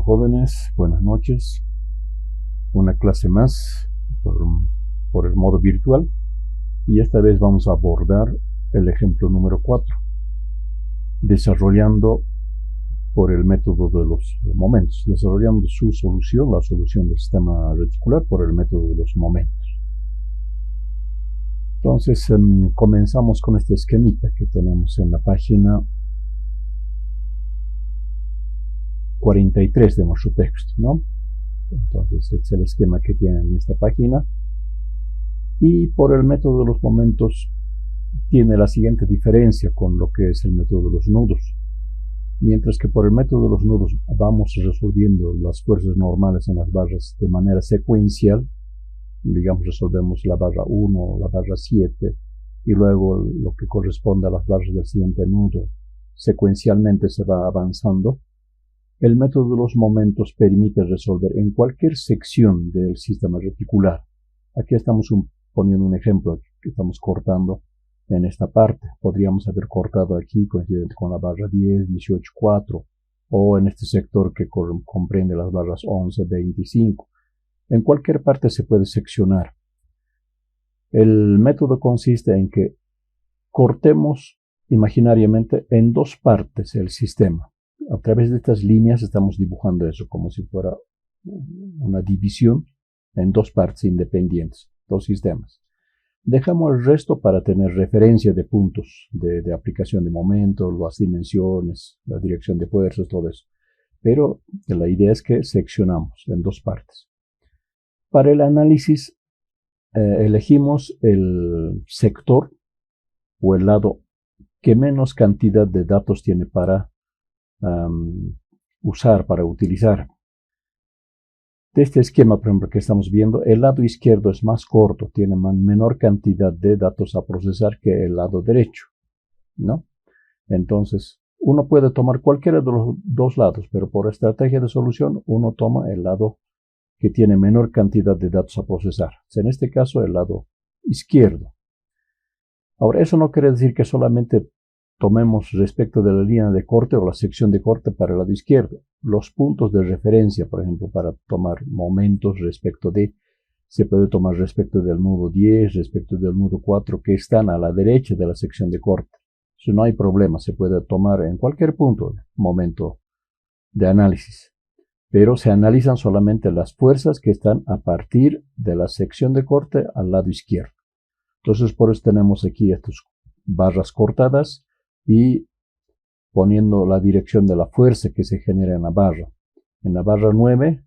jóvenes, buenas noches. Una clase más por el modo virtual y esta vez vamos a abordar el ejemplo número 4, desarrollando por el método de los momentos, desarrollando su solución, la solución del sistema reticular por el método de los momentos. Entonces comenzamos con este esquemita que tenemos en la página 43 de nuestro texto, ¿no? Entonces este es el esquema que tiene en esta página y por el método de los momentos tiene la siguiente diferencia con lo que es el método de los nudos. Mientras que por el método de los nudos vamos resolviendo las fuerzas normales en las barras de manera secuencial, digamos resolvemos la barra 1, la barra 7 y luego lo que corresponde a las barras del siguiente nudo, secuencialmente se va avanzando. El método de los momentos permite resolver en cualquier sección del sistema reticular. Aquí estamos poniendo un ejemplo que estamos cortando en esta parte. Podríamos haber cortado aquí coincidente con la barra 10, 18, 4 o en este sector que comprende las barras 11, 25. En cualquier parte se puede seccionar. El método consiste en que cortemos imaginariamente en dos partes el sistema. A través de estas líneas estamos dibujando eso como si fuera una división en dos partes independientes, dos sistemas. Dejamos el resto para tener referencia de puntos de aplicación de momento, las dimensiones, la dirección de fuerzas, todo eso. Pero la idea es que seccionamos en dos partes. Para el análisis elegimos el sector o el lado que menos cantidad de datos tiene para utilizar. De este esquema, por ejemplo, que estamos viendo, el lado izquierdo es más corto, tiene menor cantidad de datos a procesar que el lado derecho, ¿no? Entonces, uno puede tomar cualquiera de los dos lados, pero por estrategia de solución, uno toma el lado que tiene menor cantidad de datos a procesar. En este caso, el lado izquierdo. Ahora, eso no quiere decir que solamente tomemos respecto de la línea de corte o la sección de corte para el lado izquierdo. Los puntos de referencia, por ejemplo, para tomar momentos respecto de, se puede tomar respecto del nudo 10, respecto del nudo 4, que están a la derecha de la sección de corte. Eso no hay problema, se puede tomar en cualquier punto, momento de análisis. Pero se analizan solamente las fuerzas que están a partir de la sección de corte al lado izquierdo. Entonces, por eso tenemos aquí estas barras cortadas y poniendo la dirección de la fuerza que se genera en la barra. En la barra 9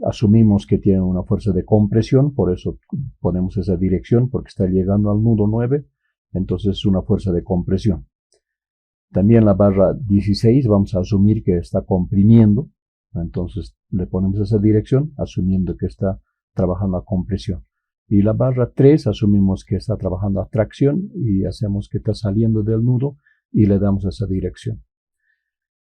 asumimos que tiene una fuerza de compresión, por eso ponemos esa dirección porque está llegando al nudo 9, entonces es una fuerza de compresión. También la barra 16 vamos a asumir que está comprimiendo, entonces le ponemos esa dirección asumiendo que está trabajando a compresión. Y la barra 3 asumimos que está trabajando a tracción y hacemos que está saliendo del nudo y le damos esa dirección.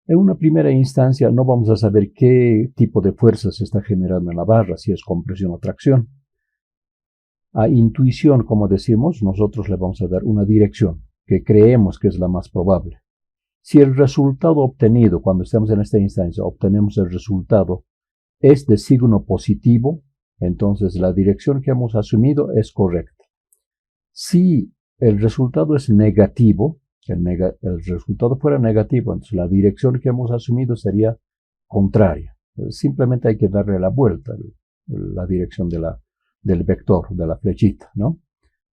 En una primera instancia no vamos a saber qué tipo de fuerza se está generando en la barra, si es compresión o tracción. A intuición, como decimos, nosotros le vamos a dar una dirección que creemos que es la más probable. Si el resultado obtenido, cuando estamos en esta instancia, obtenemos el resultado, es de signo positivo, entonces la dirección que hemos asumido es correcta. Si el resultado es negativo, el resultado fuera negativo, entonces la dirección que hemos asumido sería contraria. Simplemente hay que darle la vuelta, la dirección del vector, de la flechita, ¿no?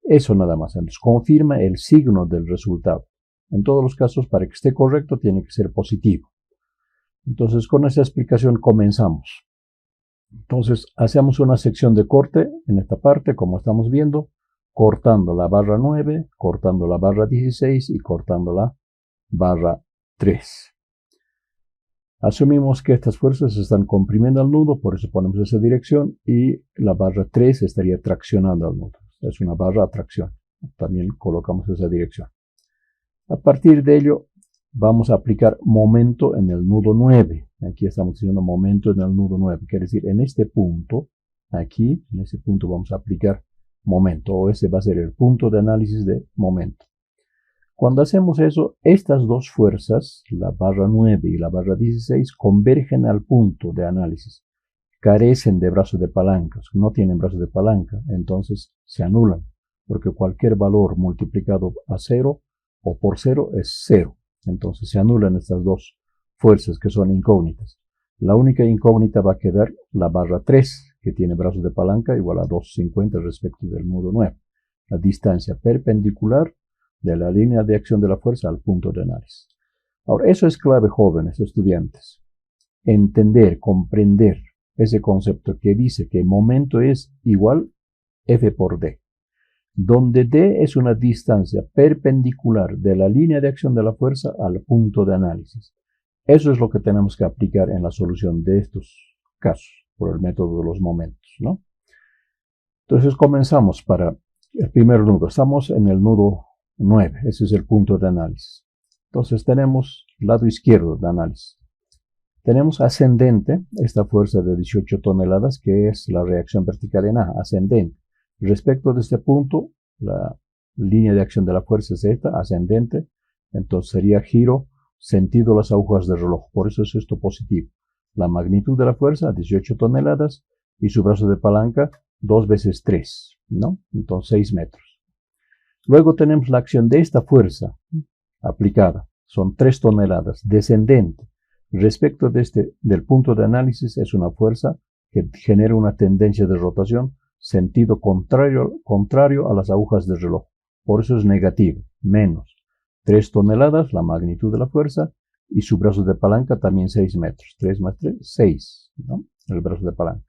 Eso nada más, entonces confirma el signo del resultado. En todos los casos, para que esté correcto, tiene que ser positivo. Entonces, con esa explicación comenzamos. Entonces, hacemos una sección de corte en esta parte, como estamos viendo, cortando la barra 9, cortando la barra 16 y cortando la barra 3. Asumimos que estas fuerzas están comprimiendo al nudo, por eso ponemos esa dirección, y la barra 3 estaría traccionando al nudo. Es una barra a tracción. También colocamos esa dirección. A partir de ello, vamos a aplicar momento en el nudo 9. Aquí estamos diciendo momento en el nudo 9. Quiere decir, en este punto, aquí, en ese punto vamos a aplicar momento. O ese va a ser el punto de análisis de momento. Cuando hacemos eso, estas dos fuerzas, la barra 9 y la barra 16, convergen al punto de análisis. Carecen de brazos de palanca, no tienen brazos de palanca, entonces se anulan, porque cualquier valor multiplicado a 0 o por 0 es 0. Entonces se anulan estas dos fuerzas que son incógnitas. La única incógnita va a quedar la barra 3, que tiene brazos de palanca igual a 2,50 respecto del nudo 9. La distancia perpendicular de la línea de acción de la fuerza al punto de análisis. Ahora, eso es clave, jóvenes estudiantes. Entender, comprender ese concepto que dice que momento es igual F por D, donde D es una distancia perpendicular de la línea de acción de la fuerza al punto de análisis. Eso es lo que tenemos que aplicar en la solución de estos casos, por el método de los momentos, ¿no? Entonces comenzamos para el primer nudo. Estamos en el nudo 9, ese es el punto de análisis. Entonces tenemos lado izquierdo de análisis. Tenemos ascendente, esta fuerza de 18 toneladas, que es la reacción vertical en A, ascendente. Respecto de este punto, la línea de acción de la fuerza es esta, ascendente, entonces sería giro sentido las agujas del reloj, por eso es esto positivo. La magnitud de la fuerza, 18 toneladas, y su brazo de palanca, 2 veces 3, ¿no? Entonces 6 metros. Luego tenemos la acción de esta fuerza aplicada, son 3 toneladas, descendente. Respecto de del punto de análisis es una fuerza que genera una tendencia de rotación sentido contrario a las agujas del reloj. Por eso es negativo, menos 3 toneladas, la magnitud de la fuerza, y su brazo de palanca también 6 metros. 3 más 3, 6, ¿no? El brazo de palanca.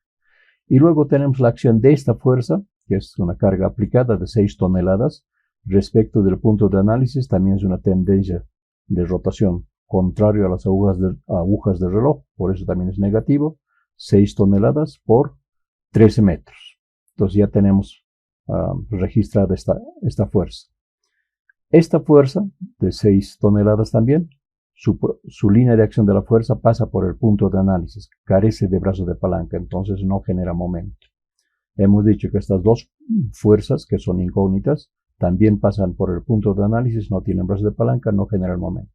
Y luego tenemos la acción de esta fuerza, que es una carga aplicada de 6 toneladas. Respecto del punto de análisis también es una tendencia de rotación contrario a las agujas del reloj, por eso también es negativo, 6 toneladas por 13 metros. Entonces ya tenemos registrada esta fuerza. Esta fuerza de 6 toneladas también, su línea de acción de la fuerza pasa por el punto de análisis, carece de brazo de palanca, entonces no genera momento. Hemos dicho que estas dos fuerzas, que son incógnitas, también pasan por el punto de análisis, no tienen brazo de palanca, no generan momento.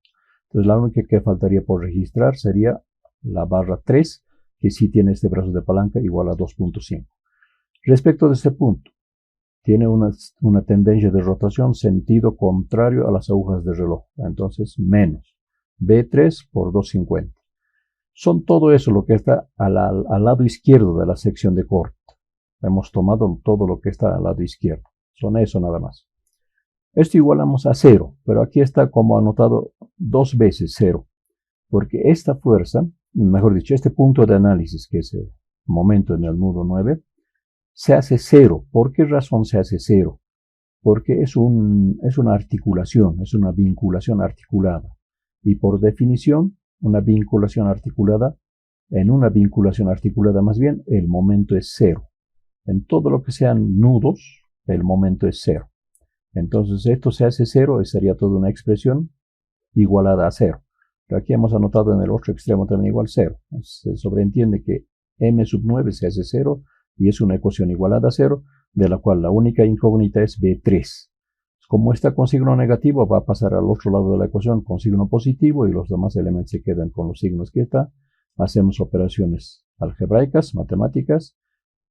Entonces la única que faltaría por registrar sería la barra 3, que sí tiene este brazo de palanca igual a 2.5. Respecto de este punto, tiene una tendencia de rotación sentido contrario a las agujas del reloj, entonces menos B3 por 2.50. Son todo eso lo que está al lado izquierdo de la sección de corte. Hemos tomado todo lo que está al lado izquierdo, son eso nada más. Esto igualamos a 0, pero aquí está como anotado 2 veces 0, porque esta fuerza, mejor dicho, este punto de análisis, que es el momento en el nudo 9, se hace 0. ¿Por qué razón se hace 0? Porque es una articulación, es una vinculación articulada. Y por definición, una vinculación articulada más bien, el momento es 0. En todo lo que sean nudos, el momento es 0. Entonces esto se hace 0 y sería toda una expresión igualada a 0. Pero aquí hemos anotado en el otro extremo también igual 0. Se sobreentiende que m sub 9 se hace 0 y es una ecuación igualada a 0, de la cual la única incógnita es B3. Como está con signo negativo, va a pasar al otro lado de la ecuación con signo positivo y los demás elementos se quedan con los signos que está. Hacemos operaciones algebraicas, matemáticas,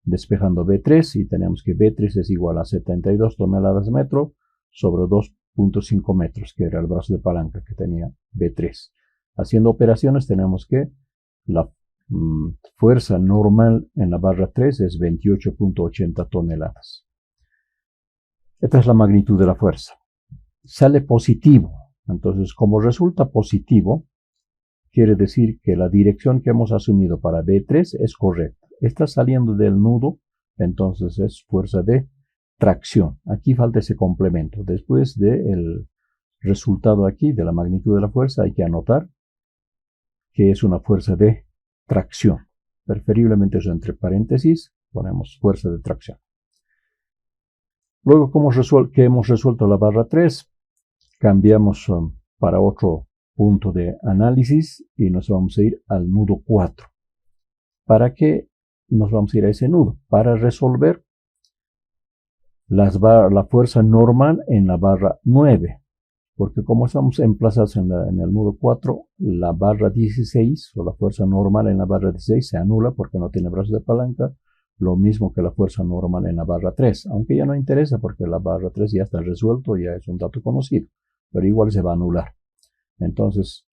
despejando B3 y tenemos que B3 es igual a 72 toneladas metro sobre 2.5 metros, que era el brazo de palanca que tenía B3. Haciendo operaciones tenemos que la fuerza normal en la barra 3 es 28.80 toneladas. Esta es la magnitud de la fuerza. Sale positivo. Entonces, como resulta positivo, quiere decir que la dirección que hemos asumido para B3 es correcta. Está saliendo del nudo, entonces es fuerza de tracción. Aquí falta ese complemento. Después del resultado aquí, de la magnitud de la fuerza, hay que anotar que es una fuerza de tracción. Preferiblemente eso entre paréntesis, ponemos fuerza de tracción. Luego, que hemos resuelto la barra 3, cambiamos para otro punto de análisis y nos vamos a ir al nudo 4. ¿Para qué nos vamos a ir a ese nudo? Para resolver la fuerza normal en la barra 9. Porque como estamos emplazados en el nudo 4, la barra 16 o la fuerza normal en la barra 16 se anula porque no tiene brazos de palanca, lo mismo que la fuerza normal en la barra 3, aunque ya no interesa porque la barra 3 ya está resuelto, ya es un dato conocido, pero igual se va a anular. Entonces,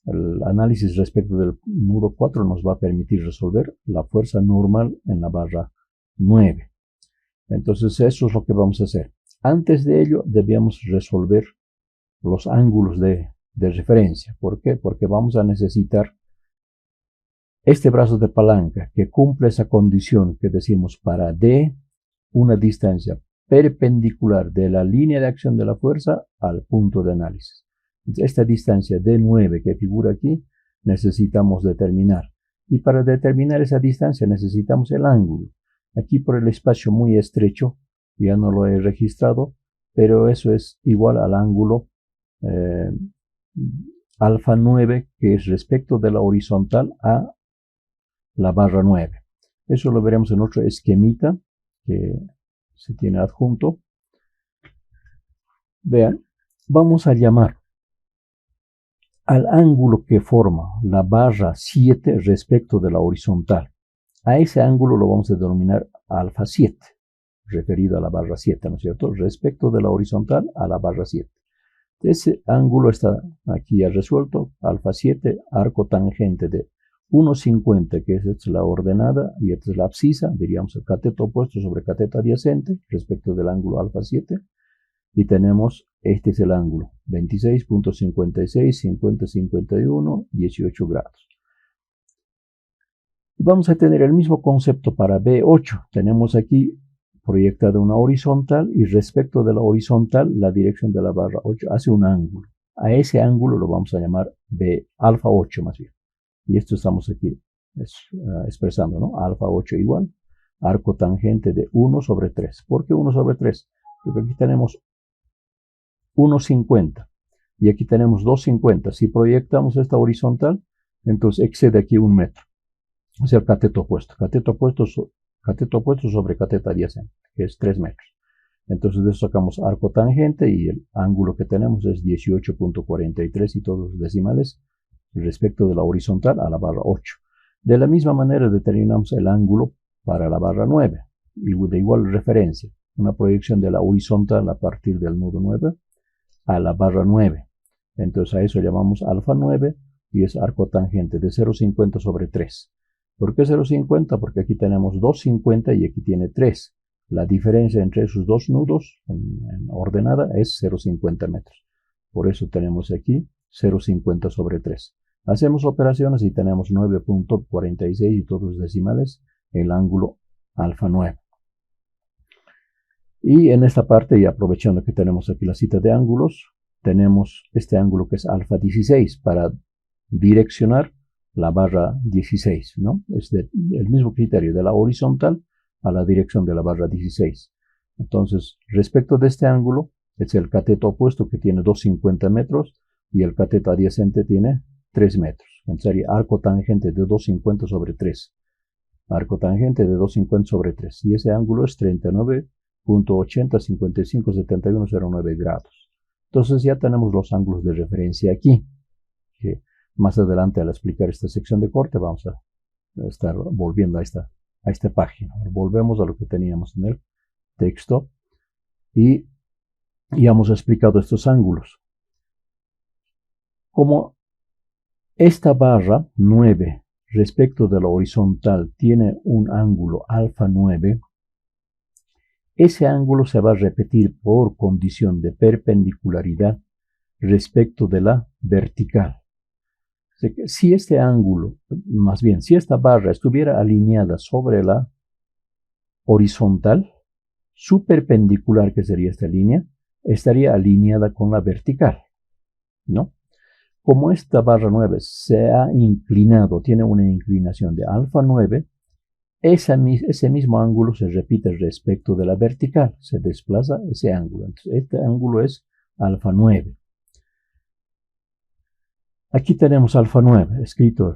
el análisis respecto del nudo 4 nos va a permitir resolver la fuerza normal en la barra 9. Entonces, eso es lo que vamos a hacer. Antes de ello, debíamos resolver los ángulos de referencia. ¿Por qué? Porque vamos a necesitar este brazo de palanca que cumple esa condición que decimos para D, una distancia perpendicular de la línea de acción de la fuerza al punto de análisis. Entonces, esta distancia D9 que figura aquí necesitamos determinar. Y para determinar esa distancia necesitamos el ángulo. Aquí por el espacio muy estrecho, ya no lo he registrado, pero eso es igual al ángulo alfa 9, que es respecto de la horizontal a la barra 9. Eso lo veremos en otro esquemita que se tiene adjunto. Vean, vamos a llamar al ángulo que forma la barra 7 respecto de la horizontal. A ese ángulo lo vamos a denominar alfa 7, referido a la barra 7, ¿no es cierto? Respecto de la horizontal a la barra 7. Ese ángulo está aquí ya resuelto, alfa 7, arco tangente de 1,50, que es la ordenada, y esta es la abscisa, diríamos el cateto opuesto sobre cateto adyacente, respecto del ángulo alfa 7, y tenemos, este es el ángulo, 26.56, 50, 51, 18 grados. Y vamos a tener el mismo concepto para B8, tenemos aquí proyectada una horizontal, y respecto de la horizontal, la dirección de la barra 8 hace un ángulo. A ese ángulo lo vamos a llamar B alfa 8 más bien. Y esto estamos aquí expresando, ¿no? Alfa 8 igual, arco tangente de 1 sobre 3. ¿Por qué 1 sobre 3? Porque aquí tenemos 1,50 y aquí tenemos 2,50. Si proyectamos esta horizontal, entonces excede aquí 1 metro. Es el cateto opuesto. Cateto opuesto sobre cateto adyacente, que es 3 metros. Entonces de eso sacamos arco tangente y el ángulo que tenemos es 18.43 y todos los decimales respecto de la horizontal a la barra 8. De la misma manera determinamos el ángulo para la barra 9, y de igual referencia, una proyección de la horizontal a partir del nudo 9 a la barra 9. Entonces a eso llamamos alfa 9 y es arco tangente de 0,50 sobre 3. ¿Por qué 0,50? Porque aquí tenemos 2,50 y aquí tiene 3. La diferencia entre esos dos nudos en ordenada es 0,50 metros. Por eso tenemos aquí 0,50 sobre 3. Hacemos operaciones y tenemos 9.46 y todos los decimales, el ángulo alfa 9. Y en esta parte, y aprovechando que tenemos aquí la cita de ángulos, tenemos este ángulo que es alfa 16 para direccionar la barra 16, ¿no? Es el mismo criterio de la horizontal a la dirección de la barra 16. Entonces, respecto de este ángulo, es el cateto opuesto que tiene 2,50 metros y el cateto adyacente tiene 3 metros. Entonces sería arco tangente de 2,50 sobre 3. Arco tangente de 2,50 sobre 3. Y ese ángulo es 39.80, 55, 71, 09 grados. Entonces ya tenemos los ángulos de referencia aquí. Que más adelante al explicar esta sección de corte vamos a estar volviendo a esta página. Volvemos a lo que teníamos en el texto. Y ya hemos explicado estos ángulos. Como esta barra 9 respecto de la horizontal tiene un ángulo alfa 9, ese ángulo se va a repetir por condición de perpendicularidad respecto de la vertical. Si este ángulo, más bien, si esta barra estuviera alineada sobre la horizontal, su perpendicular, que sería esta línea, estaría alineada con la vertical, ¿no? Como esta barra 9 se ha inclinado, tiene una inclinación de alfa 9, ese mismo ángulo se repite respecto de la vertical, se desplaza ese ángulo. Entonces, este ángulo es alfa 9. Aquí tenemos alfa 9, escrito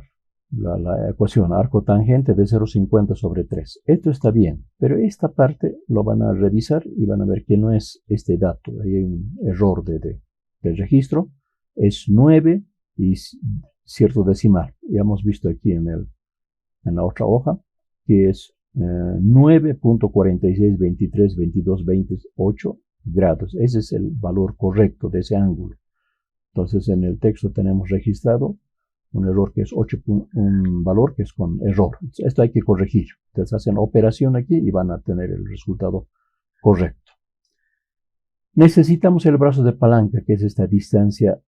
la ecuación, arco tangente de 0,50 sobre 3. Esto está bien, pero esta parte lo van a revisar y van a ver que no es este dato. Ahí hay un error de de registro es 9 y cierto decimal. Ya hemos visto aquí en la otra hoja que es 9.46232228 grados. Ese es el valor correcto de ese ángulo. Entonces en el texto tenemos registrado un error que es un valor que es con error. Esto hay que corregir. Entonces hacen operación aquí y van a tener el resultado correcto. Necesitamos el brazo de palanca, que es esta distancia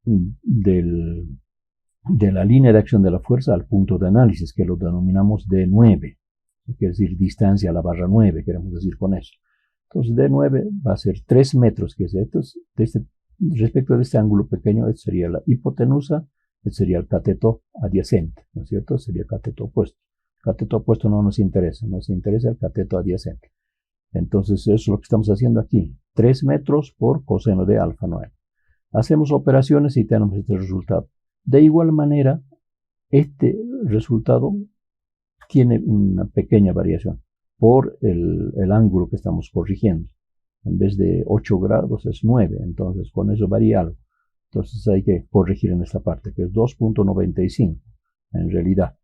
de la línea de acción de la fuerza al punto de análisis, que lo denominamos D9. Quiere decir distancia a la barra 9, queremos decir con eso. Entonces D9 va a ser 3 metros, que es esto. Respecto de este ángulo pequeño, esto sería la hipotenusa, este sería el cateto adyacente, ¿no es cierto? Sería cateto opuesto. Cateto opuesto no nos interesa el cateto adyacente. Entonces eso es lo que estamos haciendo aquí. 3 metros por coseno de alfa 9. Hacemos operaciones y tenemos este resultado. De igual manera, este resultado tiene una pequeña variación por el ángulo que estamos corrigiendo. En vez de 8 grados es 9, entonces con eso varía algo. Entonces hay que corregir en esta parte, que es 2.95, en realidad,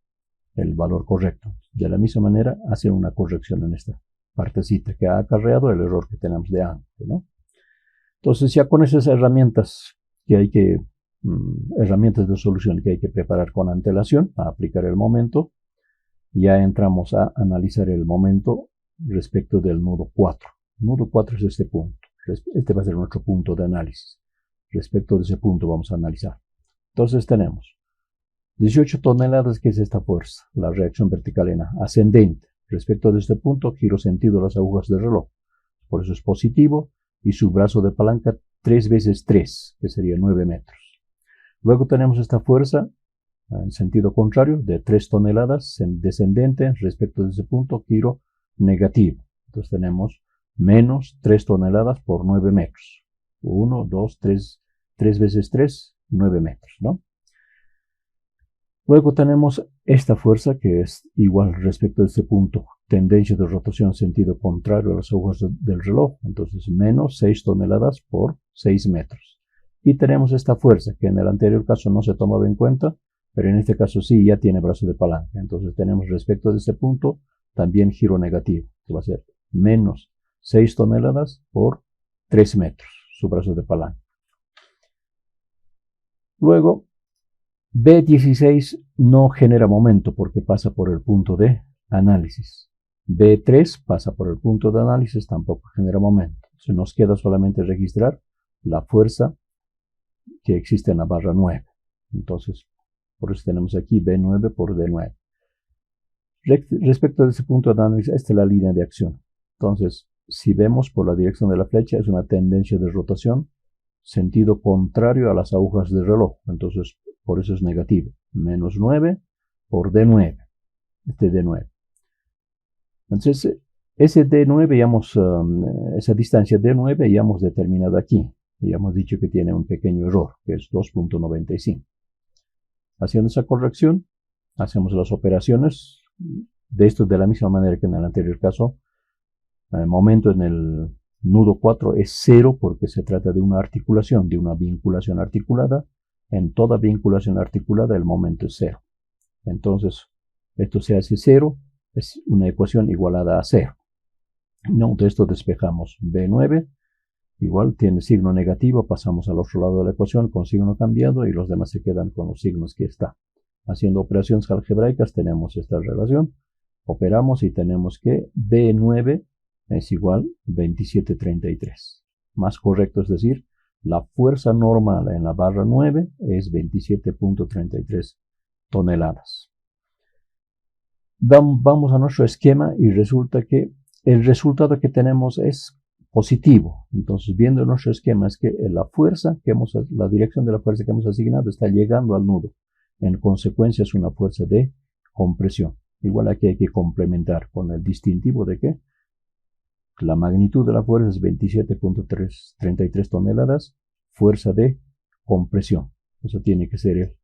el valor correcto. De la misma manera, hacer una corrección en esta partecita que ha acarreado el error que tenemos de ángulo, ¿no? Entonces ya con esas herramientas herramientas de solución que hay que preparar con antelación, a aplicar el momento, ya entramos a analizar el momento respecto del nudo 4. El nudo 4 es este punto. Este va a ser nuestro punto de análisis. Respecto de ese punto vamos a analizar. Entonces tenemos 18 toneladas, que es esta fuerza, la reacción vertical en ascendente. Respecto de este punto, giro sentido las agujas del reloj. Por eso es positivo. Y su brazo de palanca 3 veces 3, que sería 9 metros. Luego tenemos esta fuerza en sentido contrario de 3 toneladas descendente. Respecto de ese punto, giro negativo. Entonces tenemos menos 3 toneladas por 9 metros. 1, 2, 3 veces 3, 9 metros, ¿no? Luego tenemos esta fuerza que es igual respecto de este punto, tendencia de rotación sentido contrario a las agujas del reloj, entonces menos 6 toneladas por 6 metros. Y tenemos esta fuerza que en el anterior caso no se tomaba en cuenta, pero en este caso sí, ya tiene brazo de palanca. Entonces tenemos respecto de este punto también giro negativo, que va a ser menos 6 toneladas por 3 metros, su brazo de palanca. Luego, B16 no genera momento porque pasa por el punto de análisis. B3 pasa por el punto de análisis, tampoco genera momento. Se nos queda solamente registrar la fuerza que existe en la barra 9. Entonces, por eso tenemos aquí B9 por D9. Respecto a ese punto de análisis, esta es la línea de acción. Entonces, si vemos por la dirección de la flecha, es una tendencia de rotación, sentido contrario a las agujas del reloj. Entonces, por eso es negativo. Menos 9 por D9. Este D9. Entonces, ese D9, esa distancia D9 ya hemos determinado aquí. Ya hemos dicho que tiene un pequeño error, que es 2.95. Haciendo esa corrección, hacemos las operaciones de esto de la misma manera que en el anterior caso. El momento en el nudo 4 es 0 porque se trata de una articulación, de una vinculación articulada. En toda vinculación articulada el momento es 0. Entonces, esto se hace 0, es una ecuación igualada a 0. No, de esto despejamos B9, igual tiene signo negativo, pasamos al otro lado de la ecuación con signo cambiado y los demás se quedan con los signos que está. Haciendo operaciones algebraicas tenemos esta relación, operamos y tenemos que B9 es igual 2733. Más correcto es decir, la fuerza normal en la barra 9 es 27.33 toneladas. Vamos a nuestro esquema y resulta que el resultado que tenemos es positivo. Entonces, viendo nuestro esquema, es que la dirección de la fuerza que hemos asignado está llegando al nudo. En consecuencia, es una fuerza de compresión. Igual aquí hay que complementar con el distintivo de que la magnitud de la fuerza es 27.33 toneladas, fuerza de compresión. Eso tiene que ser el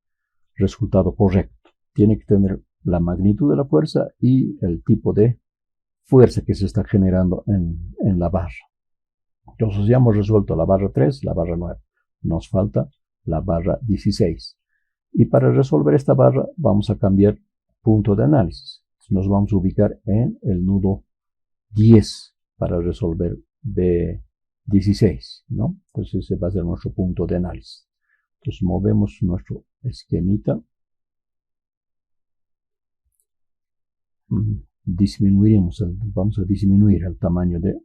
resultado correcto. Tiene que tener la magnitud de la fuerza y el tipo de fuerza que se está generando en la barra. Entonces ya hemos resuelto la barra 3, la barra 9. Nos falta la barra 16. Y para resolver esta barra vamos a cambiar punto de análisis. Nos vamos a ubicar en el nudo 10 para resolver B16, ¿no? Entonces ese va a ser nuestro punto de análisis. Entonces movemos nuestro esquemita. Vamos a disminuir el tamaño de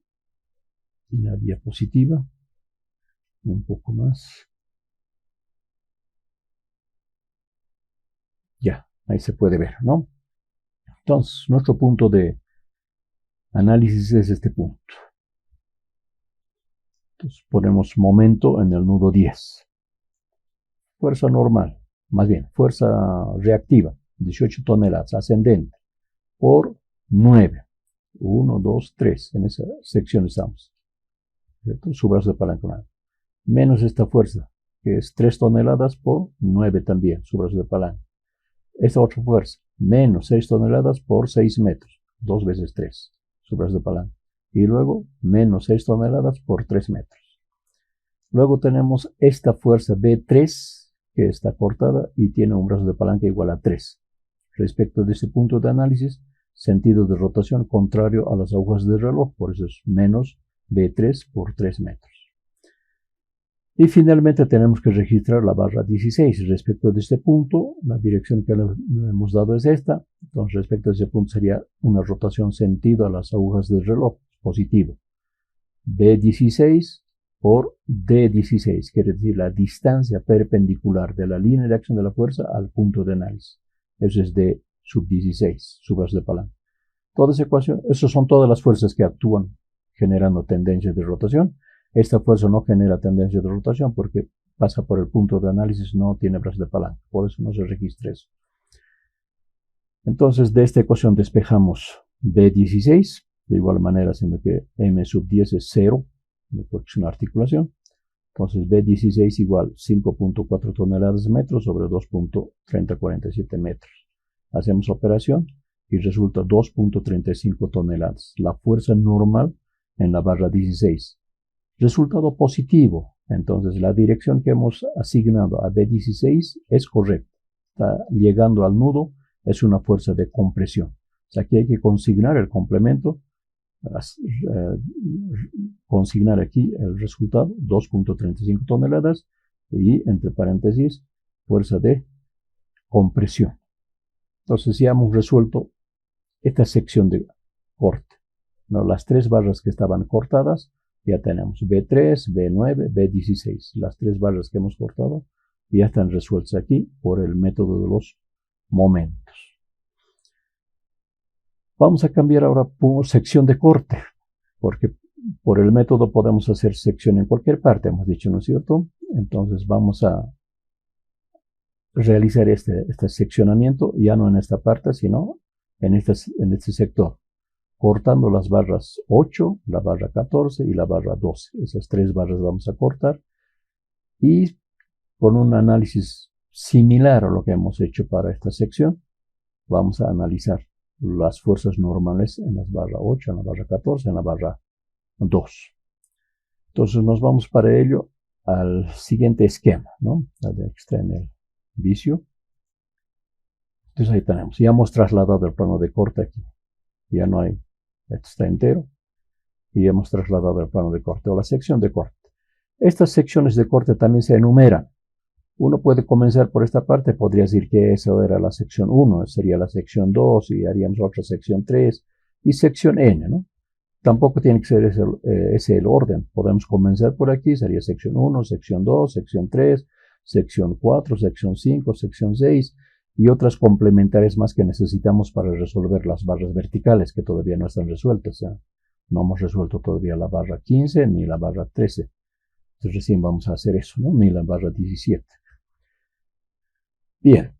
la diapositiva. Un poco más. Ya, ahí se puede ver, ¿no? Entonces, nuestro punto de análisis es este punto. Entonces, ponemos momento en el nudo 10. Fuerza normal, más bien, fuerza reactiva, 18 toneladas, ascendente, por 9. 1, 2, 3, en esa sección estamos. ¿Cierto? Su brazo de palanca. Menos esta fuerza, que es 3 toneladas por 9 también, su brazo de palanca. Esta otra fuerza, menos 6 toneladas por 6 metros, 2 veces 3, su brazo de palanca. Y luego, menos 6 toneladas por 3 metros. Luego tenemos esta fuerza B3, que está cortada y tiene un brazo de palanca igual a 3. Respecto de este punto de análisis, sentido de rotación contrario a las agujas del reloj, por eso es menos B3 por 3 metros. Y finalmente tenemos que registrar la barra 16. Respecto de este punto, la dirección que le hemos dado es esta. Entonces, respecto a ese punto sería una rotación sentido a las agujas del reloj, positivo. B16 por D16, quiere decir la distancia perpendicular de la línea de acción de la fuerza al punto de análisis. Eso es D sub 16, su brazo de palanca. Toda esa ecuación, esas son todas las fuerzas que actúan generando tendencias de rotación. Esta fuerza no genera tendencia de rotación porque pasa por el punto de análisis, no tiene brazo de palanca, por eso no se registra eso. Entonces, de esta ecuación despejamos B16, de igual manera, siendo que M sub 10 es 0, porque es una articulación. Entonces, B16 igual 5.4 toneladas de metros sobre 2.3047 metros. Hacemos operación y resulta 2.35 toneladas. La fuerza normal en la barra 16. Resultado positivo. Entonces, la dirección que hemos asignado a B16 es correcta. Está llegando al nudo, es una fuerza de compresión. O sea, aquí hay que consignar el complemento, consignar aquí el resultado, 2.35 toneladas, y entre paréntesis, fuerza de compresión. Entonces, ya hemos resuelto esta sección de corte, ¿no? Las 3 barras que estaban cortadas, ya tenemos B3, B9, B16. Las 3 barras que hemos cortado ya están resueltas aquí por el método de los momentos. Vamos a cambiar ahora por sección de corte, porque por el método podemos hacer sección en cualquier parte, hemos dicho, ¿no es cierto? Entonces vamos a realizar este seccionamiento, ya no en esta parte, sino en este sector, cortando las barras 8, la barra 14 y la barra 12. Esas 3 barras vamos a cortar y con un análisis similar a lo que hemos hecho para esta sección, vamos a analizar las fuerzas normales en las barra 8, en la barra 14, en la barra 2. Entonces nos vamos para ello al siguiente esquema, ¿no? Aquí está en el vicio. Entonces ahí tenemos, ya hemos trasladado el plano de corte aquí. Ya no hay, esto está entero. Y hemos trasladado el plano de corte o la sección de corte. Estas secciones de corte también se enumeran. Uno puede comenzar por esta parte, podría decir que esa era la sección 1, sería la sección 2 y haríamos otra sección 3 y sección N, ¿no? Tampoco tiene que ser ese el orden. Podemos comenzar por aquí, sería sección 1, sección 2, sección 3, sección 4, sección 5, sección 6 y otras complementarias más que necesitamos para resolver las barras verticales que todavía no están resueltas, ¿eh? No hemos resuelto todavía la barra 15 ni la barra 13. Entonces recién vamos a hacer eso, ¿no? Ni la barra 17. Bien,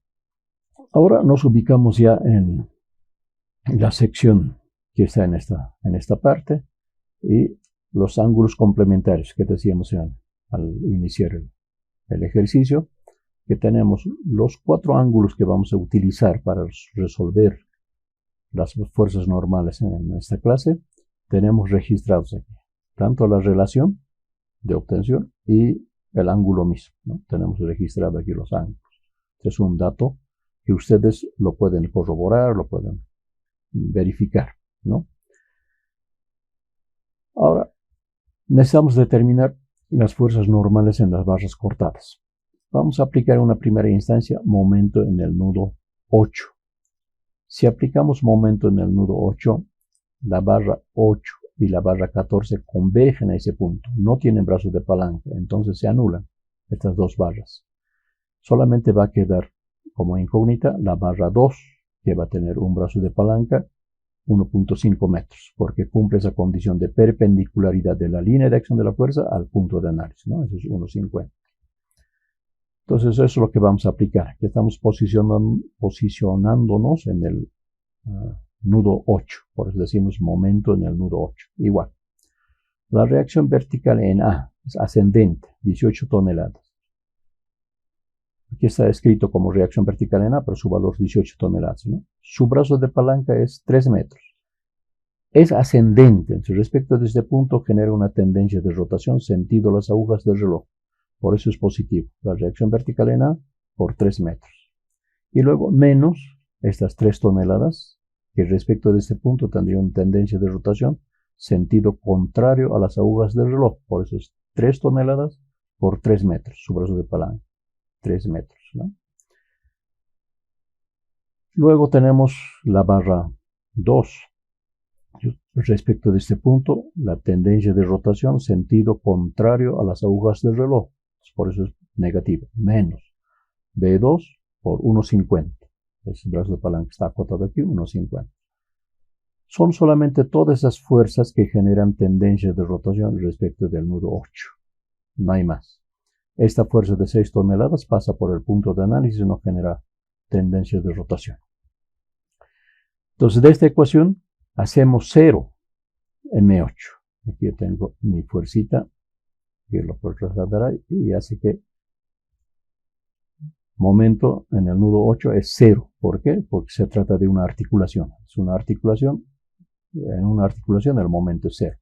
ahora nos ubicamos ya en la sección que está en esta parte y los ángulos complementarios que decíamos al iniciar el ejercicio, que tenemos los 4 ángulos que vamos a utilizar para resolver las fuerzas normales en esta clase, tenemos registrados aquí. tanto la relación de obtención y el ángulo mismo, ¿no? Tenemos registrado aquí los ángulos. Este es un dato que ustedes lo pueden corroborar, lo pueden verificar, ¿no? Ahora, necesitamos determinar las fuerzas normales en las barras cortadas. Vamos a aplicar en una primera instancia momento en el nudo 8. Si aplicamos momento en el nudo 8, la barra 8 y la barra 14 convergen a ese punto. No tienen brazos de palanca, entonces se anulan estas dos barras. Solamente va a quedar como incógnita la barra 2, que va a tener un brazo de palanca 1.5 metros, porque cumple esa condición de perpendicularidad de la línea de acción de la fuerza al punto de análisis, ¿no? Eso es 1.50. Entonces eso es lo que vamos a aplicar. Aquí estamos posicionándonos en el nudo 8, por eso decimos momento en el nudo 8. Igual. La reacción vertical en A es ascendente, 18 toneladas. Aquí está escrito como reacción vertical en A, pero su valor es 18 toneladas, ¿no? Su brazo de palanca es 3 metros. Es ascendente, entonces respecto de este punto genera una tendencia de rotación sentido las agujas del reloj. Por eso es positivo. La reacción vertical en A por 3 metros. Y luego menos estas 3 toneladas, que respecto de este punto tendría una tendencia de rotación sentido contrario a las agujas del reloj. Por eso es 3 toneladas por 3 metros, su brazo de palanca. 3 metros, ¿no? Luego tenemos la barra 2. Respecto de este punto, la tendencia de rotación sentido contrario a las agujas del reloj. Por eso es negativo. Menos B2 por 1.50. Ese brazo de palanca está acotado aquí, 1.50. Son solamente todas esas fuerzas que generan tendencia de rotación respecto del nudo 8. No hay más. Esta fuerza de 6 toneladas pasa por el punto de análisis y no genera tendencia de rotación. Entonces, de esta ecuación hacemos 0 M8. Aquí yo tengo mi fuercita, que lo puedo trasladar y hace que momento en el nudo 8 es 0. ¿Por qué? Porque se trata de una articulación. Es una articulación. En una articulación el momento es 0.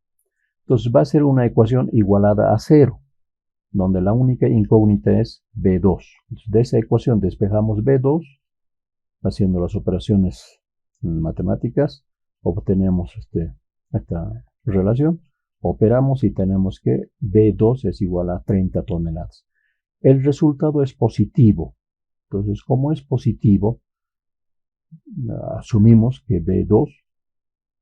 Entonces va a ser una ecuación igualada a 0. Donde la única incógnita es B2. Entonces, de esa ecuación despejamos B2, haciendo las operaciones matemáticas, obtenemos esta relación, operamos y tenemos que B2 es igual a 30 toneladas. El resultado es positivo. Entonces, como es positivo, asumimos que B2,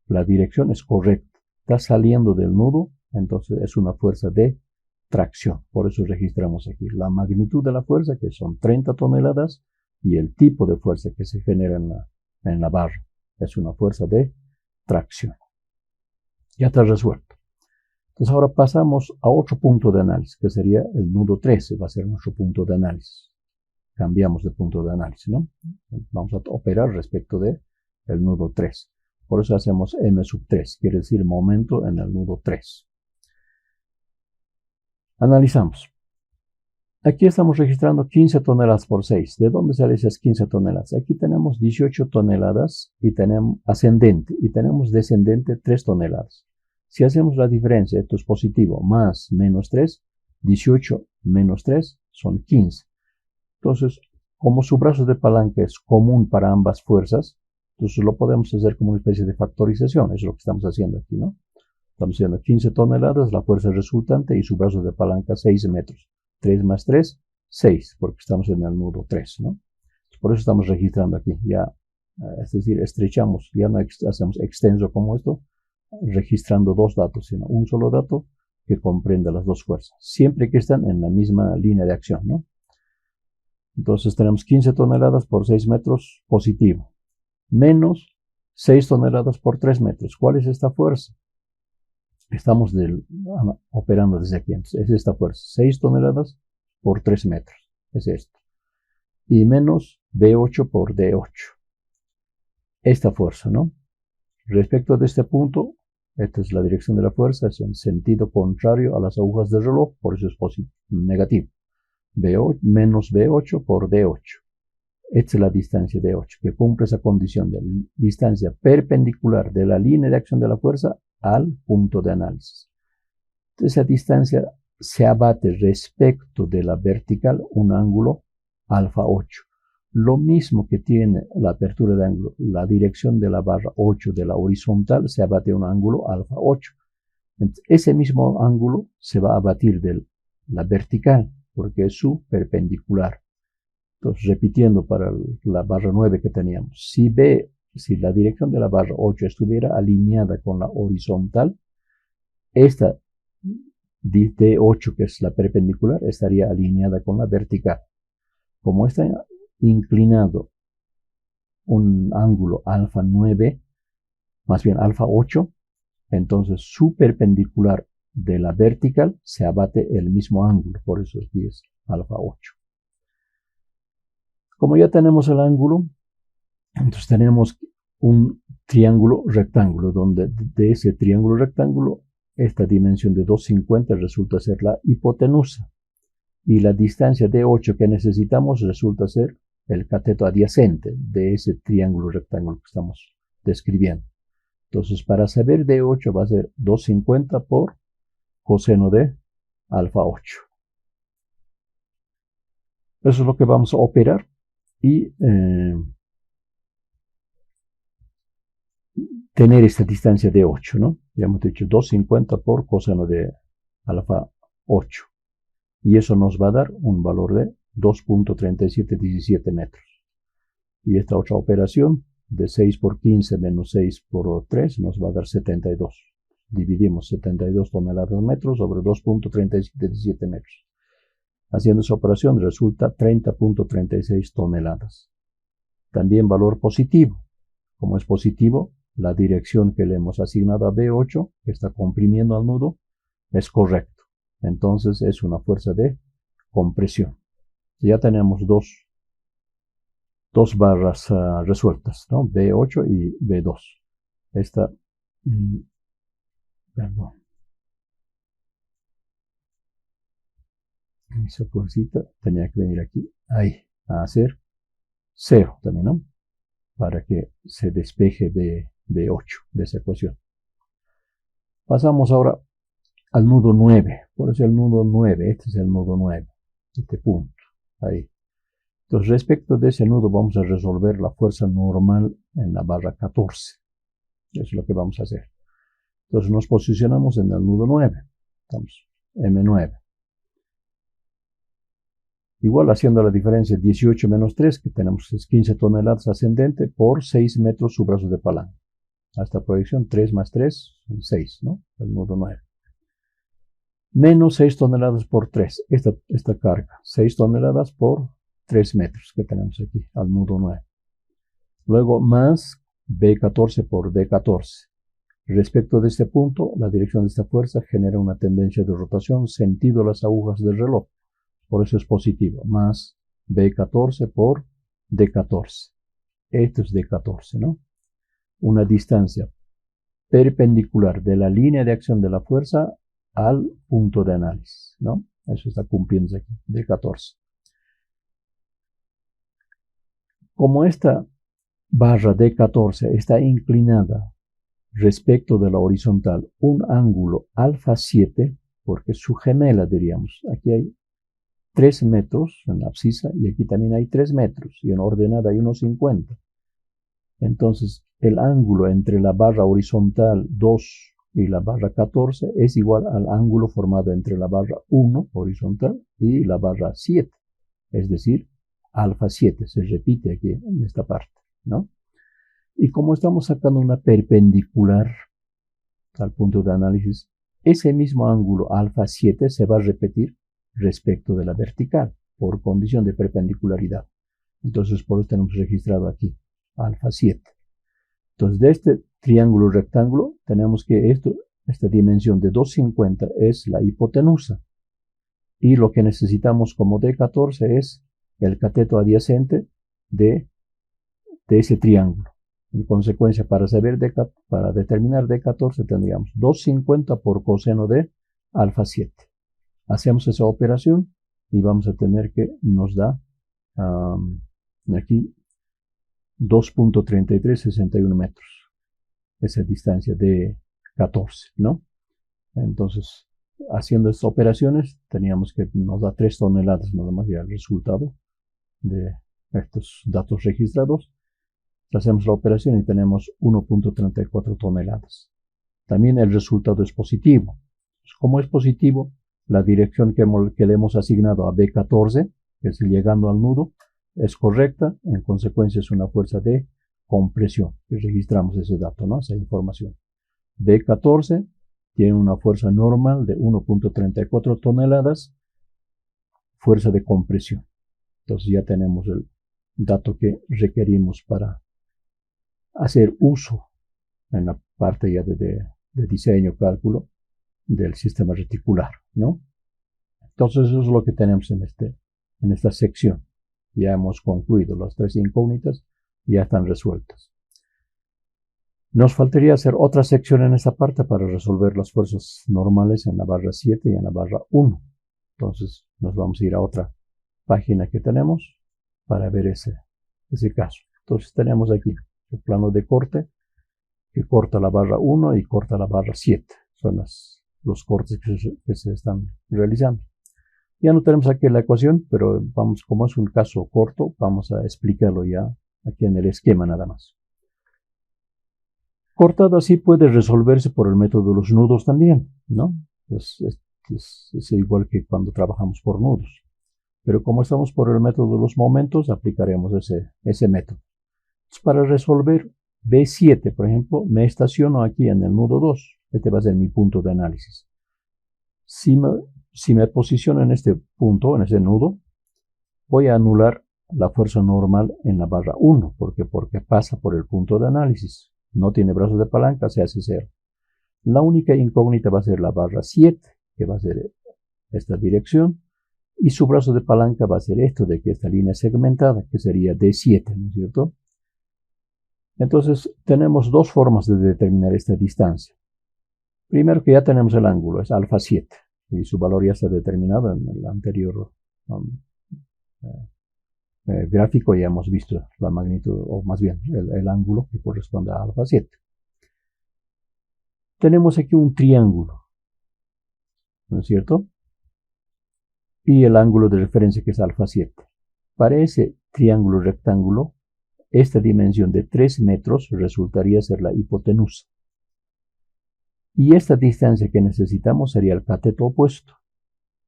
la dirección es correcta. Está saliendo del nudo, entonces es una fuerza de tracción. Por eso registramos aquí la magnitud de la fuerza, que son 30 toneladas, y el tipo de fuerza que se genera en la barra. Es una fuerza de tracción. Ya está resuelto. Entonces ahora pasamos a otro punto de análisis, que sería el nudo 13, va a ser nuestro punto de análisis. Cambiamos de punto de análisis, ¿no? Vamos a operar respecto de el nudo 3. Por eso hacemos M3, quiere decir momento en el nudo 3. Analizamos. Aquí estamos registrando 15 toneladas por 6. ¿De dónde salen esas 15 toneladas? Aquí tenemos 18 toneladas y tenemos ascendente y tenemos descendente 3 toneladas. Si hacemos la diferencia, esto es positivo, más menos 3, 18 menos 3 son 15. Entonces, como su brazo de palanca es común para ambas fuerzas, entonces lo podemos hacer como una especie de factorización. Eso es lo que estamos haciendo aquí, ¿no? Estamos haciendo 15 toneladas, la fuerza resultante y su brazo de palanca 6 metros. 3 más 3, 6, porque estamos en el nudo 3, ¿no? Por eso estamos registrando aquí. Ya, es decir, estrechamos, ya no hacemos extenso como esto, registrando dos datos, sino un solo dato que comprenda las dos fuerzas, siempre que están en la misma línea de acción, ¿no? Entonces tenemos 15 toneladas por 6 metros positivo, menos 6 toneladas por 3 metros. ¿Cuál es esta fuerza? Estamos operando desde aquí, entonces es esta fuerza, 6 toneladas por 3 metros, es esto. Y menos B8 por D8. Esta fuerza, ¿no? Respecto de este punto, esta es la dirección de la fuerza, es en sentido contrario a las agujas del reloj, por eso es negativo. B8, menos B8 por D8. Esta es la distancia D8, que cumple esa condición de distancia perpendicular de la línea de acción de la fuerza al punto de análisis. Esa distancia se abate respecto de la vertical un ángulo alfa 8. Lo mismo que tiene la apertura de ángulo, la dirección de la barra 8 de la horizontal se abate un ángulo alfa 8. Entonces, ese mismo ángulo se va a abatir de la vertical porque es su perpendicular. Entonces, repitiendo para la barra 9 que teníamos, si la dirección de la barra 8 estuviera alineada con la horizontal, esta D8, que es la perpendicular, estaría alineada con la vertical. Como está inclinado un ángulo alfa 9, más bien alfa 8, entonces su perpendicular de la vertical se abate el mismo ángulo, por eso aquí es alfa 8. Como ya tenemos el ángulo, entonces tenemos un triángulo rectángulo, donde de ese triángulo rectángulo, esta dimensión de 250 resulta ser la hipotenusa. Y la distancia de 8 que necesitamos resulta ser el cateto adyacente de ese triángulo rectángulo que estamos describiendo. Entonces, para saber D8 va a ser 250 por coseno de alfa 8. Eso es lo que vamos a operar y tener esta distancia de 8, ¿no? Ya hemos dicho 250 por coseno de alfa 8. Y eso nos va a dar un valor de 2.3717 metros. Y esta otra operación de 6 por 15 menos 6 por 3 nos va a dar 72. Dividimos 72 toneladas metros sobre 2.3717 metros. Haciendo esa operación resulta 30.36 toneladas. También valor positivo. Como es positivo, la dirección que le hemos asignado a B8, que está comprimiendo al nudo, es correcto. Entonces es una fuerza de compresión. Ya tenemos dos barras resueltas, ¿no? B8 y B2. Esta, perdón. Esa fuercita tenía que venir aquí, ahí, a hacer 0 también, ¿no? Para que se despeje B8 de esa ecuación. Pasamos ahora al nudo 9. Por eso el nudo 9, este es el nudo 9, este punto, ahí. Entonces, respecto de ese nudo, vamos a resolver la fuerza normal en la barra 14. Eso es lo que vamos a hacer. Entonces, nos posicionamos en el nudo 9. Estamos M9. Igual haciendo la diferencia 18 menos 3, que tenemos 15 toneladas ascendente por 6 metros su brazo de palanca. A esta proyección 3 más 3 son 6, ¿no? El nudo 9. Menos 6 toneladas por 3, esta carga, 6 toneladas por 3 metros que tenemos aquí al nudo 9. Luego más B14 por D14. Respecto de este punto, la dirección de esta fuerza genera una tendencia de rotación sentido las agujas del reloj. Por eso es positivo. Más B14 por D14. Esto es D14, ¿no? Una distancia perpendicular de la línea de acción de la fuerza al punto de análisis, ¿no? Eso está cumpliendo aquí, D14. Como esta barra D14 está inclinada respecto de la horizontal un ángulo alfa 7, porque su gemela diríamos, aquí hay 3 metros en la abscisa y aquí también hay 3 metros y en ordenada hay unos 50. Entonces el ángulo entre la barra horizontal 2 y la barra 14 es igual al ángulo formado entre la barra 1 horizontal y la barra 7, es decir, alfa 7, se repite aquí en esta parte, ¿no? Y como estamos sacando una perpendicular al punto de análisis, ese mismo ángulo alfa 7 se va a repetir respecto de la vertical, por condición de perpendicularidad. Entonces, por eso tenemos registrado aquí, alfa 7. Entonces, de este triángulo rectángulo, tenemos que esta dimensión de 250 es la hipotenusa. Y lo que necesitamos como D14 es el cateto adyacente de ese triángulo. En consecuencia, para determinar D14 tendríamos 250 por coseno de alfa 7. Hacemos esa operación y vamos a tener que nos da aquí 2.3361 metros. Esa distancia de 14, ¿no? Entonces, haciendo estas operaciones, teníamos que nos da 3 toneladas nada más ya el resultado de estos datos registrados. Hacemos la operación y tenemos 1.34 toneladas. También el resultado es positivo. Como es positivo, la dirección que le hemos asignado a B14, que es llegando al nudo, es correcta. En consecuencia es una fuerza de compresión. Y registramos ese dato, ¿no? Esa información. B14 tiene una fuerza normal de 1.34 toneladas, fuerza de compresión. Entonces ya tenemos el dato que requerimos para hacer uso en la parte ya de diseño, cálculo del sistema reticular, ¿no? Entonces eso es lo que tenemos en esta sección. Ya hemos concluido las 3 incógnitas, ya están resueltas. Nos faltaría hacer otra sección en esta parte para resolver las fuerzas normales en la barra 7 y en la barra 1. Entonces nos vamos a ir a otra página que tenemos para ver ese caso. Entonces tenemos aquí el plano de corte que corta la barra 1 y corta la barra 7. Son los cortes que se están realizando. Ya no tenemos aquí la ecuación, pero vamos, como es un caso corto, vamos a explicarlo ya aquí en el esquema nada más. Cortado así puede resolverse por el método de los nudos también, ¿no? Pues es igual que cuando trabajamos por nudos. Pero como estamos por el método de los momentos, aplicaremos ese método. Entonces, para resolver B7, por ejemplo, me estaciono aquí en el nudo 2. Este va a ser mi punto de análisis. Si me posiciono en este punto, en ese nudo, voy a anular la fuerza normal en la barra 1, porque pasa por el punto de análisis. No tiene brazos de palanca, se hace 0. La única incógnita va a ser la barra 7, que va a ser esta dirección, y su brazo de palanca va a ser esto de que esta línea segmentada, que sería D7, ¿no es cierto? Entonces, tenemos dos formas de determinar esta distancia. Primero que ya tenemos el ángulo, es alfa 7, y su valor ya está determinado en el anterior gráfico. Ya hemos visto la magnitud, o más bien el ángulo que corresponde a alfa 7. Tenemos aquí un triángulo, ¿no es cierto? Y el ángulo de referencia que es alfa 7. Para ese triángulo rectángulo, esta dimensión de 3 metros resultaría ser la hipotenusa. Y esta distancia que necesitamos sería el cateto opuesto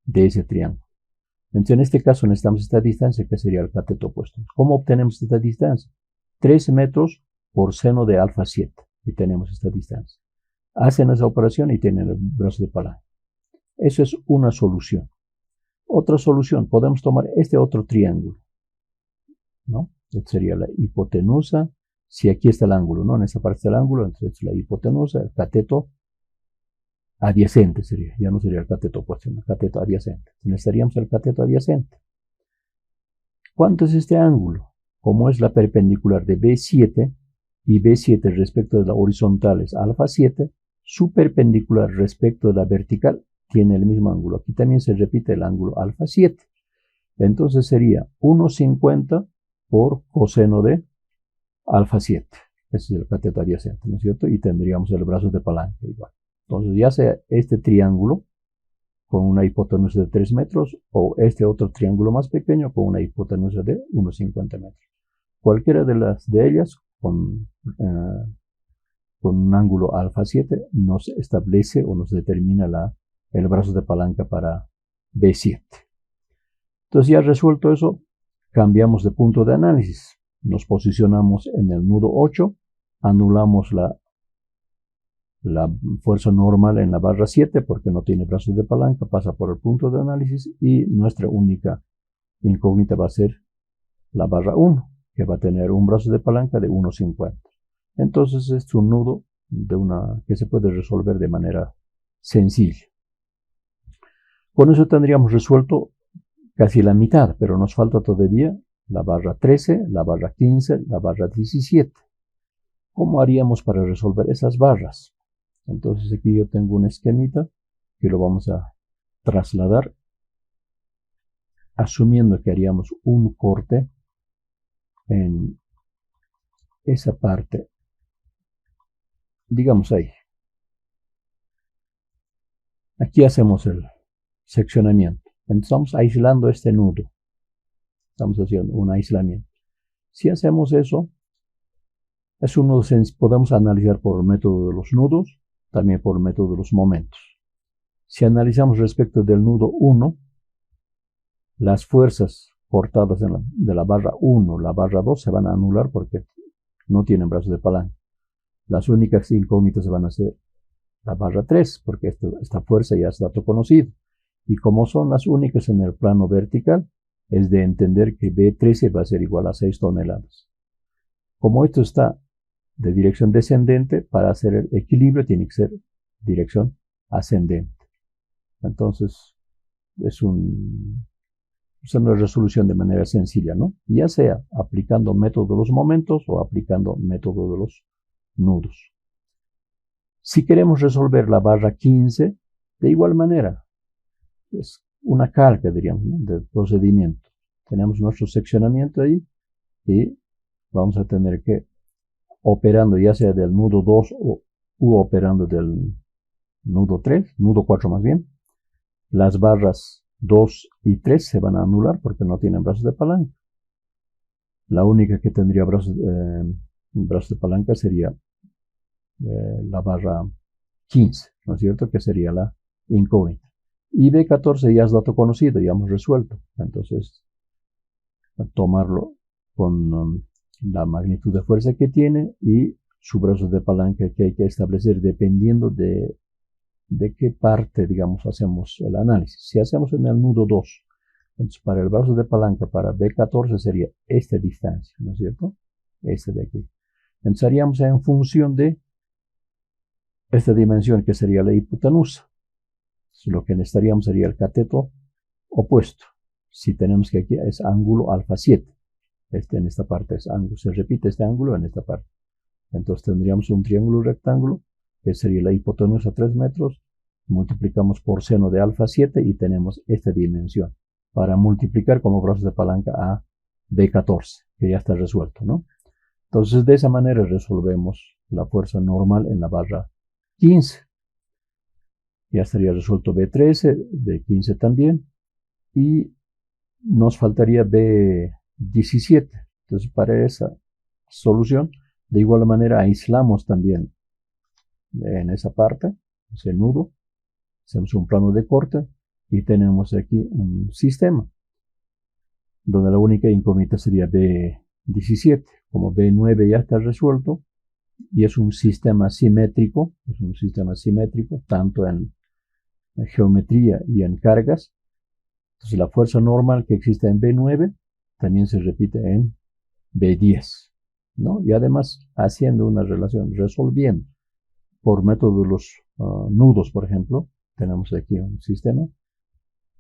de ese triángulo. Entonces, en este caso necesitamos esta distancia que sería el cateto opuesto. ¿Cómo obtenemos esta distancia? 3 metros por seno de alfa 7. Y tenemos esta distancia. Hacen esa operación y tienen el brazo de palanca. Eso es una solución. Otra solución, podemos tomar este otro triángulo, ¿no? Este sería la hipotenusa. Si aquí está el ángulo, ¿no? En esta parte está el ángulo, entonces la hipotenusa, el cateto adyacente sería, ya no sería el cateto opuesto, sino el cateto adyacente. Necesitaríamos el cateto adyacente. ¿Cuánto es este ángulo? Como es la perpendicular de B7 y B7 respecto de la horizontal es alfa 7, su perpendicular respecto de la vertical tiene el mismo ángulo. Aquí también se repite el ángulo alfa 7. Entonces sería 1,50 por coseno de alfa 7. Ese es el cateto adyacente, ¿no es cierto? Y tendríamos el brazo de palanca igual. Entonces ya sea este triángulo con una hipotenusa de 3 metros o este otro triángulo más pequeño con una hipotenusa de 1,50 metros. Cualquiera de ellas con un ángulo alfa 7 nos establece o nos determina el brazo de palanca para B7. Entonces ya resuelto eso, cambiamos de punto de análisis. Nos posicionamos en el nudo 8, anulamos la fuerza normal en la barra 7 porque no tiene brazos de palanca, pasa por el punto de análisis y nuestra única incógnita va a ser la barra 1, que va a tener un brazo de palanca de 1,50. Entonces es un nudo que se puede resolver de manera sencilla. Con eso tendríamos resuelto casi la mitad, pero nos falta todavía la barra 13, la barra 15, la barra 17. ¿Cómo haríamos para resolver esas barras? Entonces aquí yo tengo un esquemita que lo vamos a trasladar, asumiendo que haríamos un corte en esa parte, digamos ahí. Aquí hacemos el seccionamiento. Entonces estamos aislando este nudo. Estamos haciendo un aislamiento. Si hacemos eso, podemos analizar por el método de los nudos, también por el método de los momentos. Si analizamos respecto del nudo 1, las fuerzas cortadas de la barra 1, la barra 2 se van a anular porque no tienen brazos de palanca. Las únicas incógnitas van a ser la barra 3, porque esta fuerza ya es dato conocido. Y como son las únicas en el plano vertical, es de entender que B13 va a ser igual a 6 toneladas. Como esto está de dirección descendente, para hacer el equilibrio tiene que ser dirección ascendente. Entonces, es una resolución de manera sencilla, ¿no? Ya sea aplicando método de los momentos o aplicando método de los nudos. Si queremos resolver la barra 15, de igual manera, es una calca, diríamos, ¿no?, del procedimiento. Tenemos nuestro seccionamiento ahí y vamos a tener que, operando ya sea del nudo 2 u operando del nudo 3, nudo 4 más bien, las barras 2 y 3 se van a anular porque no tienen brazos de palanca. La única que tendría brazos de palanca sería la barra 15, ¿no es cierto?, que sería la incógnita. Y B14 ya es dato conocido, ya hemos resuelto. Entonces, tomarlo con la magnitud de fuerza que tiene y su brazo de palanca que hay que establecer dependiendo de qué parte, digamos, hacemos el análisis. Si hacemos en el nudo 2, entonces para el brazo de palanca, para B14 sería esta distancia, ¿no es cierto? Este de aquí. Entonces haríamos en función de esta dimensión que sería la hipotenusa. Entonces, lo que necesitaríamos sería el cateto opuesto. Si tenemos que aquí es ángulo alfa 7. En esta parte es ángulo. Se repite este ángulo en esta parte. Entonces tendríamos un triángulo rectángulo que sería la hipotenusa 3 metros. Multiplicamos por seno de alfa 7 y tenemos esta dimensión para multiplicar como brazos de palanca a B14, que ya está resuelto, ¿no? Entonces de esa manera resolvemos la fuerza normal en la barra 15. Ya estaría resuelto B13, B15 también, y nos faltaría B17. Entonces para esa solución, de igual manera aislamos también en esa parte, ese nudo, hacemos un plano de corte y tenemos aquí un sistema, donde la única incógnita sería B17. Como B9 ya está resuelto, y es un sistema simétrico, tanto en geometría y en cargas. Entonces la fuerza normal que existe en B9 también se repite en B10, ¿no? Y además haciendo una relación, resolviendo por método de los nudos, por ejemplo, tenemos aquí un sistema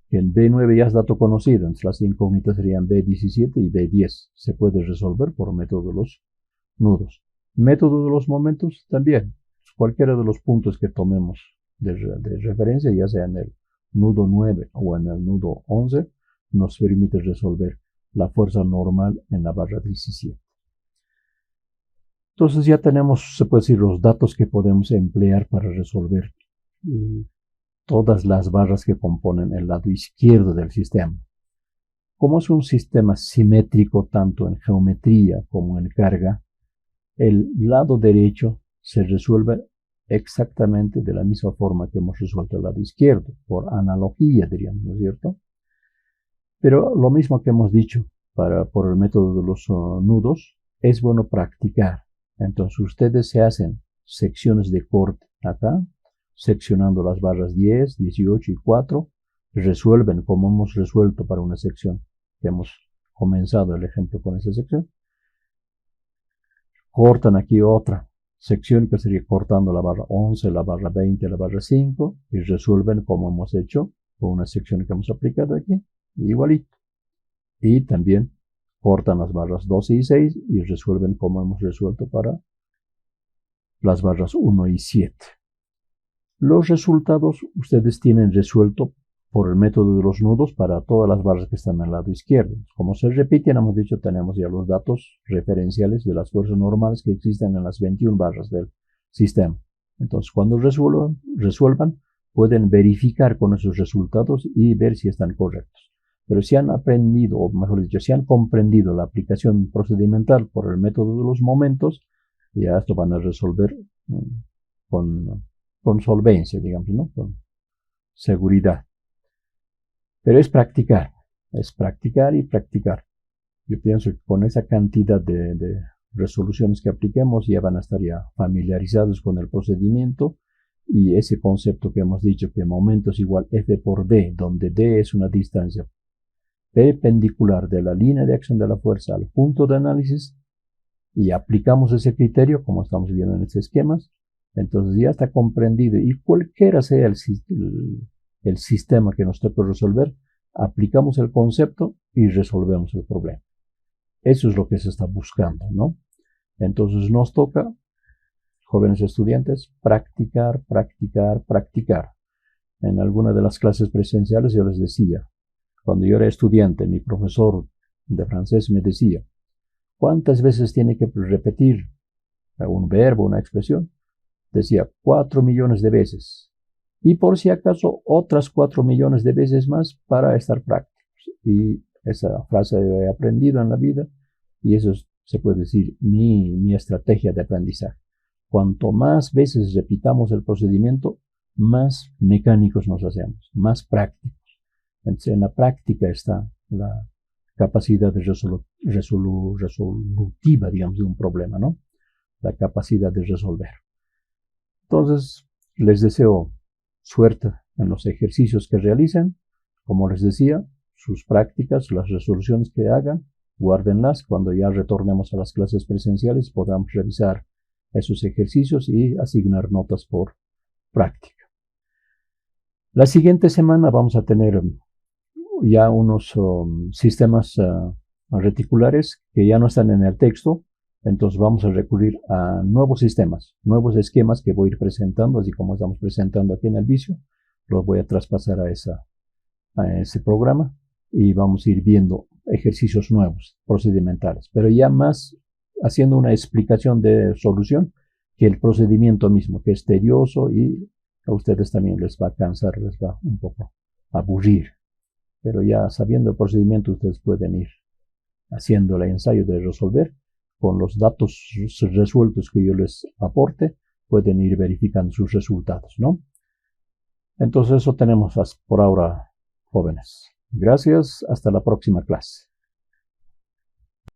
que en B9 ya es dato conocido, entonces las incógnitas serían B17 y B10. Se puede resolver por método de los nudos. Método de los momentos también. Cualquiera de los puntos que tomemos de referencia, ya sea en el nudo 9 o en el nudo 11, nos permite resolver la fuerza normal en la barra 17. Entonces ya tenemos, se puede decir, los datos que podemos emplear para resolver todas las barras que componen el lado izquierdo del sistema. Como es un sistema simétrico tanto en geometría como en carga, el lado derecho se resuelve exactamente de la misma forma que hemos resuelto el lado izquierdo, por analogía, diríamos, ¿no es cierto? Pero lo mismo que hemos dicho por el método de los nudos, es bueno practicar. Entonces ustedes se hacen secciones de corte acá, seccionando las barras 10, 18 y 4, resuelven como hemos resuelto para una sección que hemos comenzado el ejemplo con esa sección. Cortan aquí otra sección que sería cortando la barra 11, la barra 20, la barra 5 y resuelven como hemos hecho con una sección que hemos aplicado aquí, igualito. Y también cortan las barras 12 y 6 y resuelven como hemos resuelto para las barras 1 y 7. Los resultados ustedes tienen resuelto por el método de los nudos para todas las barras que están al lado izquierdo. Como se repiten, hemos dicho, tenemos ya los datos referenciales de las fuerzas normales que existen en las 21 barras del sistema. Entonces, cuando resuelvan, pueden verificar con esos resultados y ver si están correctos. Pero si han aprendido, o mejor dicho, si han comprendido la aplicación procedimental por el método de los momentos, ya esto van a resolver con solvencia, digamos, ¿no? Con seguridad. Pero es practicar y practicar. Yo pienso que con esa cantidad de resoluciones que apliquemos ya van a estar ya familiarizados con el procedimiento y ese concepto que hemos dicho que momento es igual F por D, donde D es una distancia perpendicular de la línea de acción de la fuerza al punto de análisis y aplicamos ese criterio como estamos viendo en estos esquemas, entonces ya está comprendido y cualquiera sea el sistema que nos toque resolver, aplicamos el concepto y resolvemos el problema. Eso es lo que se está buscando, ¿no? Entonces nos toca, jóvenes estudiantes, practicar. En alguna de las clases presenciales yo les decía, cuando yo era estudiante, mi profesor de francés me decía, ¿cuántas veces tiene que repetir un verbo, una expresión? Decía, 4 millones de veces. Y por si acaso, otras 4 millones de veces más para estar prácticos. Y esa frase he aprendido en la vida y eso se puede decir mi estrategia de aprendizaje. Cuanto más veces repitamos el procedimiento, más mecánicos nos hacemos, más prácticos. Entonces, en la práctica está la capacidad resolutiva, digamos, de un problema, ¿no? La capacidad de resolver. Entonces, les deseo suerte en los ejercicios que realicen. Como les decía, sus prácticas, las resoluciones que hagan, guárdenlas. Cuando ya retornemos a las clases presenciales, podamos revisar esos ejercicios y asignar notas por práctica. La siguiente semana vamos a tener ya unos sistemas reticulares que ya no están en el texto, entonces vamos a recurrir a nuevos sistemas, nuevos esquemas que voy a ir presentando, así como estamos presentando aquí en el vicio, los voy a traspasar a ese programa y vamos a ir viendo ejercicios nuevos, procedimentales, pero ya más haciendo una explicación de solución que el procedimiento mismo, que es tedioso y a ustedes también les va a cansar, les va un poco a aburrir. Pero ya sabiendo el procedimiento, ustedes pueden ir haciendo el ensayo de resolver. Con los datos resueltos que yo les aporte, pueden ir verificando sus resultados, ¿no? Entonces eso tenemos por ahora, jóvenes. Gracias, hasta la próxima clase.